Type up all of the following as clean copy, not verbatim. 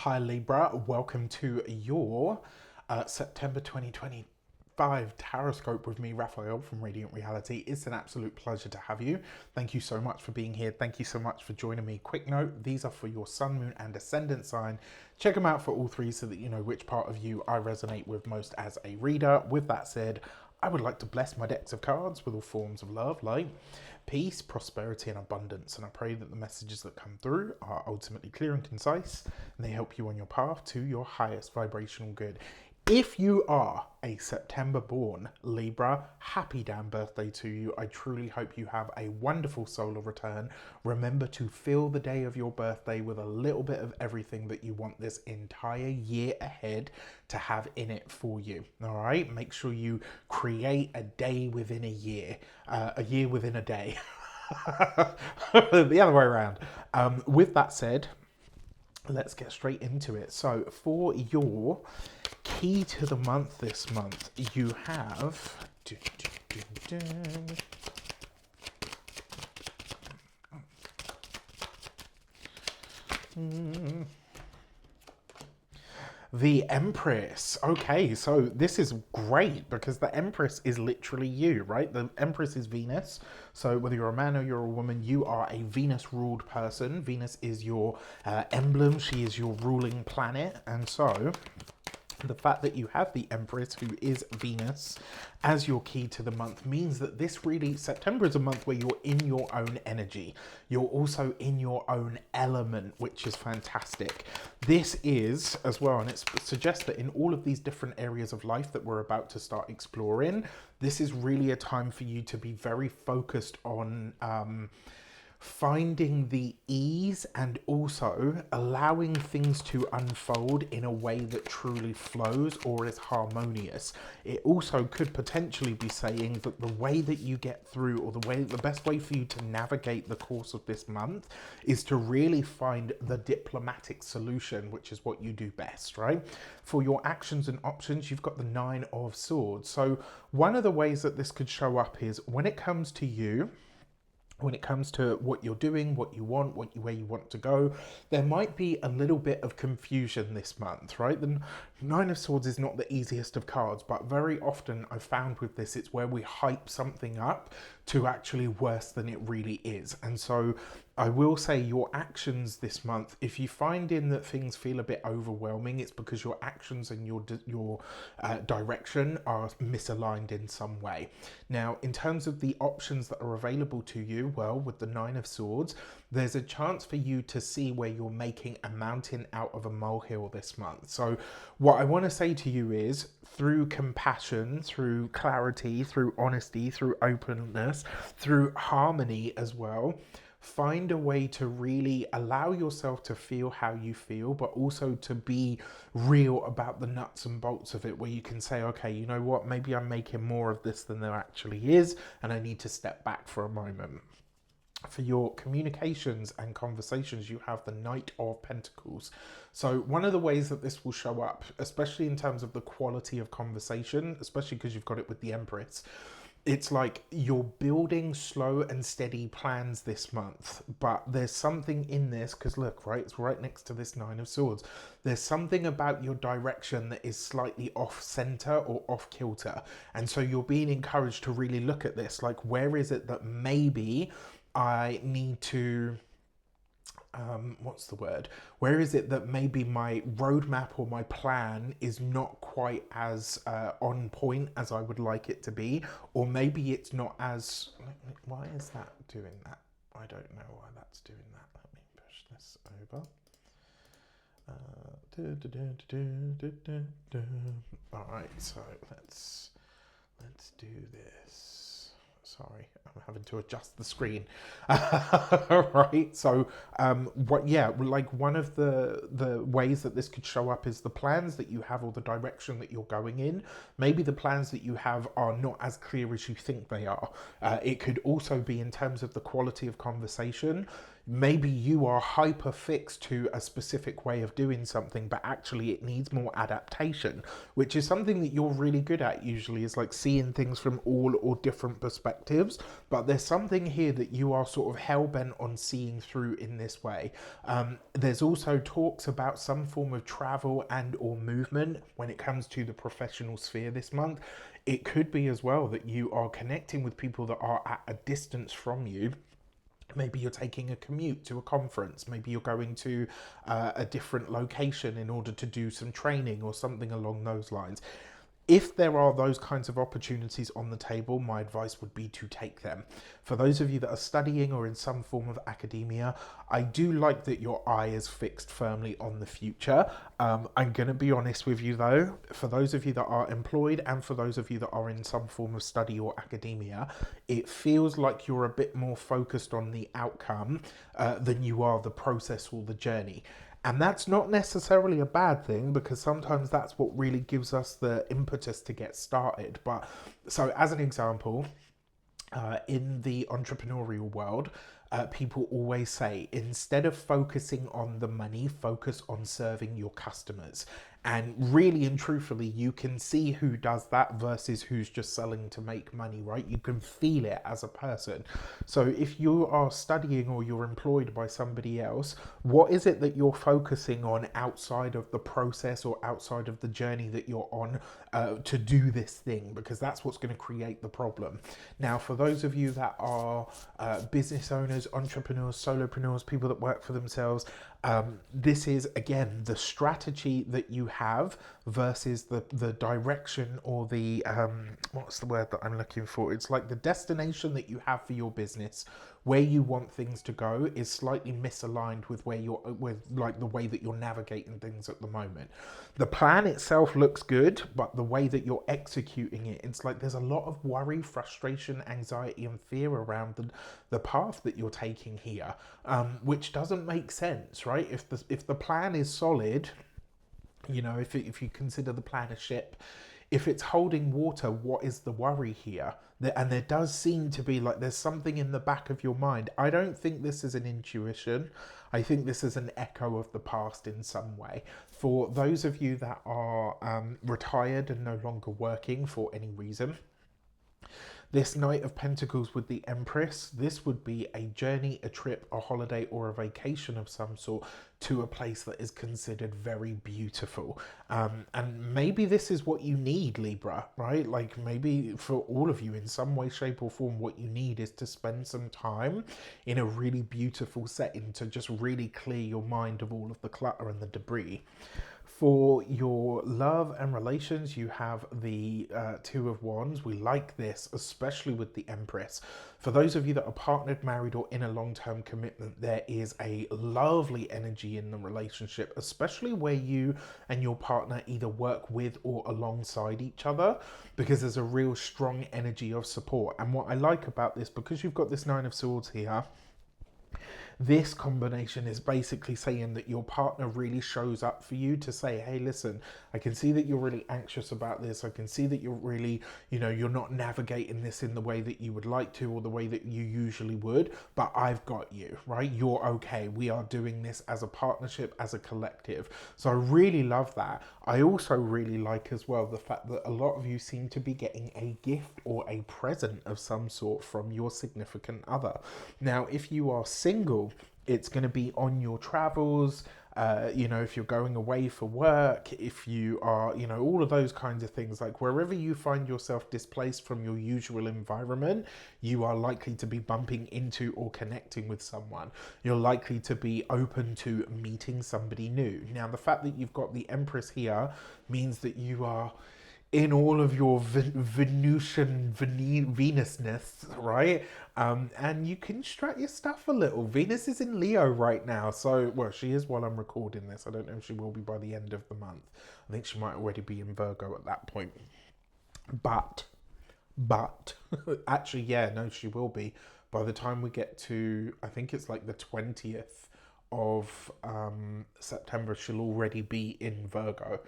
Hi Libra, welcome to your September 2025 Taroscope with me, Raphael from Reydiant Reality. It's an absolute pleasure to have you. Thank you so much for being here. Thank you so much for joining me. Quick note, these are for your sun, moon and ascendant sign. Check them out for all three so that you know which part of you I resonate with most as a reader. With that said, I would like to bless my decks of cards with all forms of love, light, peace, prosperity, and abundance. And I pray that the messages that come through are ultimately clear and concise, and they help you on your path to your highest vibrational good. If you are a September born Libra, happy damn birthday to you. I truly hope you have a wonderful solar return. Remember to fill the day of your birthday with a little bit of everything that you want this entire year ahead to have in it for you. All right, make sure you create a day within a year within a day. The other way around. With that said, let's get straight into it. So for your key to the month this month, you have the Empress. Okay, so this is great because the Empress is literally you, right? The Empress is Venus. So whether you're a man or you're a woman, you are a Venus ruled person. Venus is your emblem. She is your ruling planet. And so the fact that you have the Empress, who is Venus, as your key to the month means that this really, September is a month where you're in your own energy. You're also in your own element, which is fantastic. This is, as well, and it suggests that in all of these different areas of life that we're about to start exploring, this is really a time for you to be very focused on finding the ease and also allowing things to unfold in a way that truly flows or is harmonious. It also could potentially be saying that the way that you get through, or the best way for you to navigate the course of this month, is to really find the diplomatic solution, which is what you do best, right? For your actions and options, you've got the Nine of Swords. So one of the ways that this could show up is when it comes to you, when it comes to what you're doing, what you want, where you want to go, there might be a little bit of confusion this month, right? The Nine of Swords is not the easiest of cards, but very often I've found with this, it's where we hype something up to actually worse than it really is. And so I will say your actions this month, if you find in that things feel a bit overwhelming, it's because your actions and your direction are misaligned in some way. Now, in terms of the options that are available to you, well, with the Nine of Swords, there's a chance for you to see where you're making a mountain out of a molehill this month. So what I want to say to you is, through compassion, through clarity, through honesty, through openness, through harmony as well, find a way to really allow yourself to feel how you feel, but also to be real about the nuts and bolts of it, where you can say, okay, you know what, maybe I'm making more of this than there actually is, and I need to step back for a moment. For your communications and conversations, you have the Knight of Pentacles. So one of the ways that this will show up, especially in terms of the quality of conversation, especially because you've got it with the Empress, it's like you're building slow and steady plans this month, but there's something in this, because look, right, it's right next to this Nine of Swords. There's something about your direction that is slightly off center or off kilter. And so you're being encouraged to really look at this, like, where is it that maybe I need to, what's the word? Where is it that maybe my roadmap or my plan is not quite as on point as I would like it to be? Or maybe it's not as, why is that doing that? I don't know why that's doing that. Let me push this over. All right, so let's do this. Sorry, I'm having to adjust the screen. Right, so like one of the ways that this could show up is the plans that you have or the direction that you're going in. Maybe the plans that you have are not as clear as you think they are. It could also be in terms of the quality of conversation. maybe you are hyper fixed to a specific way of doing something, but actually it needs more adaptation, which is something that you're really good at usually, is like seeing things from all or different perspectives. But there's something here that you are sort of hell-bent on seeing through in this way. There's also talks about some form of travel and or movement when it comes to the professional sphere this month. It could be as well that you are connecting with people that are at a distance from you. Maybe you're taking a commute to a conference. Maybe you're going to a different location in order to do some training or something along those lines. If there are those kinds of opportunities on the table, my advice would be to take them. For those of you that are studying or in some form of academia, I do like that your eye is fixed firmly on the future. I'm going to be honest with you though, for those of you that are employed and for those of you that are in some form of study or academia, it feels like you're a bit more focused on the outcome than you are the process or the journey. And that's not necessarily a bad thing, because sometimes that's what really gives us the impetus to get started. But so as an example, in the entrepreneurial world, people always say, instead of focusing on the money, focus on serving your customers. And really and truthfully, you can see who does that versus who's just selling to make money, right? You can feel it as a person. So if you are studying or you're employed by somebody else, what is it that you're focusing on outside of the process or outside of the journey that you're on to do this thing? Because that's what's going to create the problem. Now, for those of you that are business owners, entrepreneurs, solopreneurs, people that work for themselves, this is again the strategy that you have versus the direction or the what's the word that I'm looking for? It's like the destination that you have for your business, where you want things to go, is slightly misaligned with where you're with like the way that you're navigating things at the moment. The plan itself looks good, but the way that you're executing it, it's like there's a lot of worry, frustration, anxiety, and fear around the path that you're taking here, which doesn't make sense, right? If the plan is solid, you know, if you consider the plan a ship, if it's holding water, what is the worry here? And there does seem to be like there's something in the back of your mind. I don't think this is an intuition. I think this is an echo of the past in some way. For those of you that are retired and no longer working for any reason, this Knight of Pentacles with the Empress, this would be a journey, a trip, a holiday, or a vacation of some sort to a place that is considered very beautiful. And maybe this is what you need, Libra, right? Like maybe for all of you in some way, shape or form, what you need is to spend some time in a really beautiful setting to just really clear your mind of all of the clutter and the debris. For your love and relations, you have the Two of Wands. We like this, especially with the Empress. For those of you that are partnered, married, or in a long-term commitment, there is a lovely energy in the relationship, especially where you and your partner either work with or alongside each other, because there's a real strong energy of support. And what I like about this, because you've got this Nine of Swords here, this combination is basically saying that your partner really shows up for you to say, hey, listen, I can see that you're really anxious about this. I can see that you're really, you know, you're not navigating this in the way that you would like to or the way that you usually would, but I've got you, right? You're okay. We are doing this as a partnership, as a collective. So I really love that. I also really like as well the fact that a lot of you seem to be getting a gift or a present of some sort from your significant other. Now, if you are single, it's going to be on your travels, you know, if you're going away for work, if you are, you know, all of those kinds of things, like wherever you find yourself displaced from your usual environment, you are likely to be bumping into or connecting with someone. You're likely to be open to meeting somebody new. Now, the fact that you've got the Empress here means that you are in all of your Venusian Venusness, right? And you can strut your stuff a little. Venus is in Leo right now, so, well, she is while I'm recording this. I don't know if she will be by the end of the month. I think she might already be in Virgo at that point. But, actually, yeah, no, she will be. By the time we get to, I think it's like the 20th of September, she'll already be in Virgo.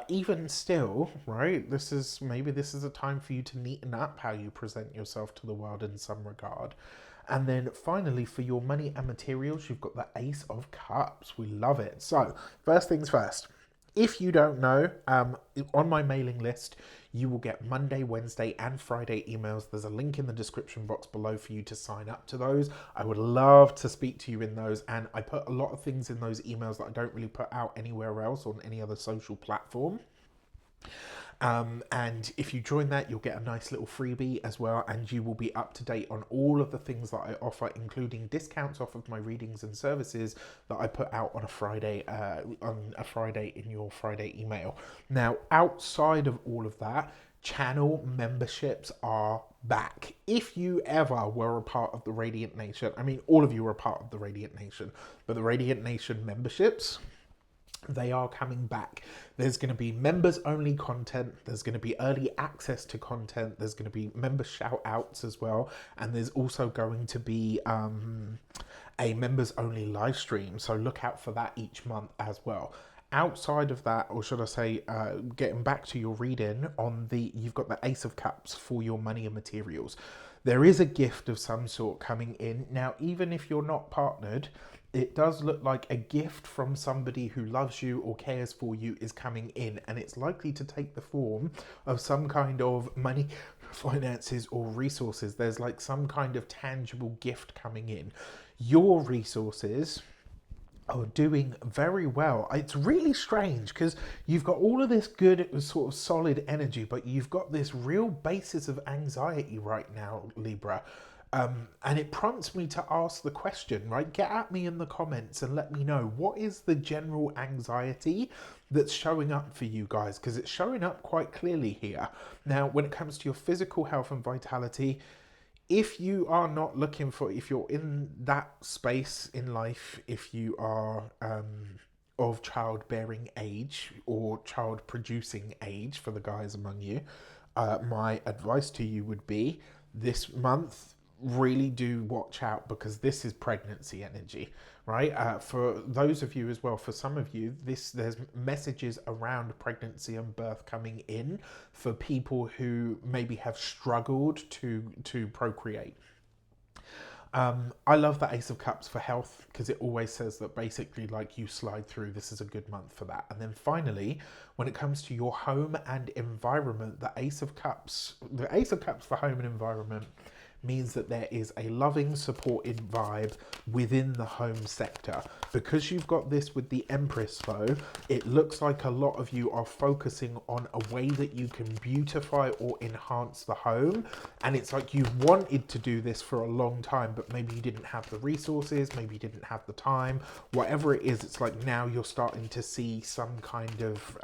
Even still, right, this is a time for you to neaten up how you present yourself to the world in some regard. And then finally, for your money and materials, you've got the Ace of Cups. We love it. So first things first. If you don't know, on my mailing list, you will get Monday, Wednesday, and Friday emails. There's a link in the description box below for you to sign up to those. I would love to speak to you in those, and I put a lot of things in those emails that I don't really put out anywhere else on any other social platform. And if you join that, you'll get a nice little freebie as well, and you will be up to date on all of the things that I offer, including discounts off of my readings and services that I put out on a Friday in your Friday email. Now, outside of all of that, channel memberships are back. If you ever were a part of the Reydiant Nation, I mean, all of you are a part of the Reydiant Nation, but the Reydiant Nation memberships, they are coming back. There's going to be members only content, there's going to be early access to content, there's going to be member shout outs as well, and there's also going to be a members only live stream, so look out for that each month as well. Outside of that, or should I say, getting back to your reading, you've got the Ace of Cups for your money and materials. There is a gift of some sort coming in. Now, even if you're not partnered, it does look like a gift from somebody who loves you or cares for you is coming in, and it's likely to take the form of some kind of money, finances, or resources. There's like some kind of tangible gift coming in. Your resources are doing very well. It's really strange because you've got all of this good sort of solid energy, but you've got this real basis of anxiety right now, Libra. And it prompts me to ask the question, right? Get at me in the comments and let me know, what is the general anxiety that's showing up for you guys? Because it's showing up quite clearly here. Now, when it comes to your physical health and vitality, if you are not looking for, if you're in that space in life, if you are of childbearing age or child producing age for the guys among you, my advice to you would be this month, really do watch out, because this is pregnancy energy, right? For those of you as well, for some of you, there's messages around pregnancy and birth coming in for people who maybe have struggled to procreate. I love the Ace of Cups for health, because it always says that basically like you slide through, this is a good month for that. And then finally, when it comes to your home and environment, the Ace of Cups for home and environment means that there is a loving, supported vibe within the home sector. Because you've got this with the Empress though, it looks like a lot of you are focusing on a way that you can beautify or enhance the home. And it's like you've wanted to do this for a long time, but maybe you didn't have the resources, maybe you didn't have the time, whatever it is. It's like now you're starting to see some kind of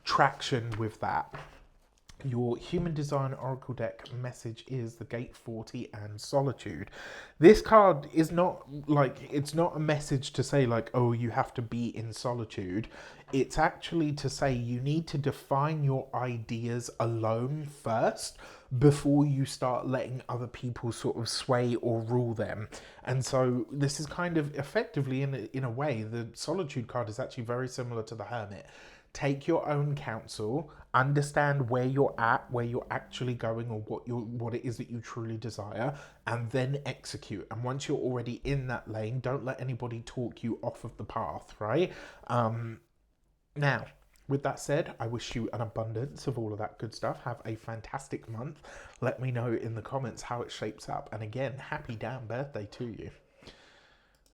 traction with that. Your Human Design Oracle deck message is the Gate 40 and Solitude. This card is not like, it's not a message to say like, oh, you have to be in solitude. It's actually to say you need to define your ideas alone first before you start letting other people sort of sway or rule them. And so this is kind of effectively, in a way, the Solitude card is actually very similar to the Hermit. Take your own counsel, understand where you're at, where you're actually going, or what it is that you truly desire, and then execute. And once you're already in that lane, don't let anybody talk you off of the path, right? Now, with that said, I wish you an abundance of all of that good stuff. Have a fantastic month. Let me know in the comments how it shapes up. And again, happy damn birthday to you.